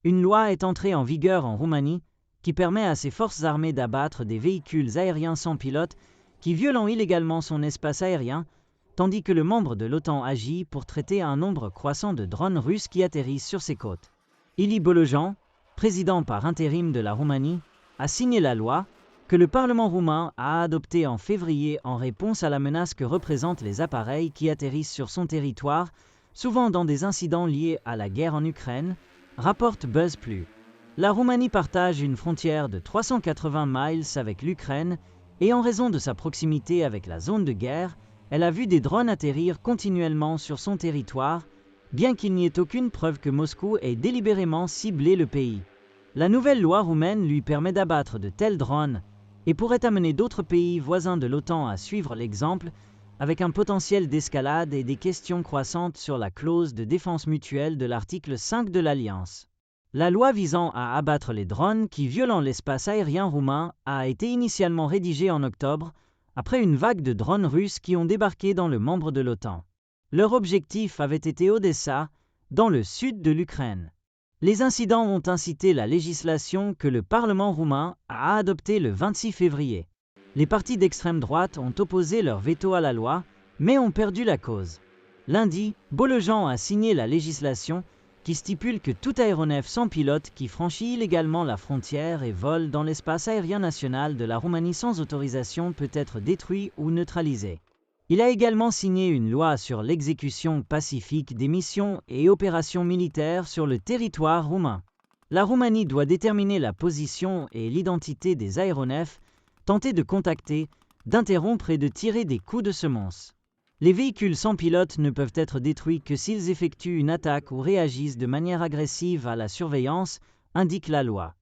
Une loi est entrée en vigueur en Roumanie qui permet à ses forces armées d'abattre des véhicules aériens sans pilote qui violent illégalement son espace aérien, tandis que le membre de l'OTAN agit pour traiter un nombre croissant de drones russes qui atterrissent sur ses côtes. Ilie Bolojan, président par intérim de la Roumanie, a signé la loi que le Parlement roumain a adoptée en février en réponse à la menace que représentent les appareils qui atterrissent sur son territoire, souvent dans des incidents liés à la guerre en Ukraine, rapporte BuzzPlus. La Roumanie partage une frontière de 380 miles avec l'Ukraine et en raison de sa proximité avec la zone de guerre, elle a vu des drones atterrir continuellement sur son territoire, bien qu'il n'y ait aucune preuve que Moscou ait délibérément ciblé le pays. La nouvelle loi roumaine lui permet d'abattre de tels drones et pourrait amener d'autres pays voisins de l'OTAN à suivre l'exemple, avec un potentiel d'escalade et des questions croissantes sur la clause de défense mutuelle de l'article 5 de l'Alliance. La loi visant à abattre les drones qui violent l'espace aérien roumain a été initialement rédigée en octobre, après une vague de drones russes qui ont débarqué dans le membre de l'OTAN. Leur objectif avait été Odessa, dans le sud de l'Ukraine. Les incidents ont incité la législation que le Parlement roumain a adoptée le 26 février. Les partis d'extrême droite ont opposé leur veto à la loi, mais ont perdu la cause. Lundi, Bolojan a signé la législation qui stipule que tout aéronef sans pilote qui franchit illégalement la frontière et vole dans l'espace aérien national de la Roumanie sans autorisation peut être détruit ou neutralisé. Il a également signé une loi sur l'exécution pacifique des missions et opérations militaires sur le territoire roumain. La Roumanie doit déterminer la position et l'identité des aéronefs, tenter de contacter, d'interrompre et de tirer des coups de semonce. Les véhicules sans pilote ne peuvent être détruits que s'ils effectuent une attaque ou réagissent de manière agressive à la surveillance, indique la loi.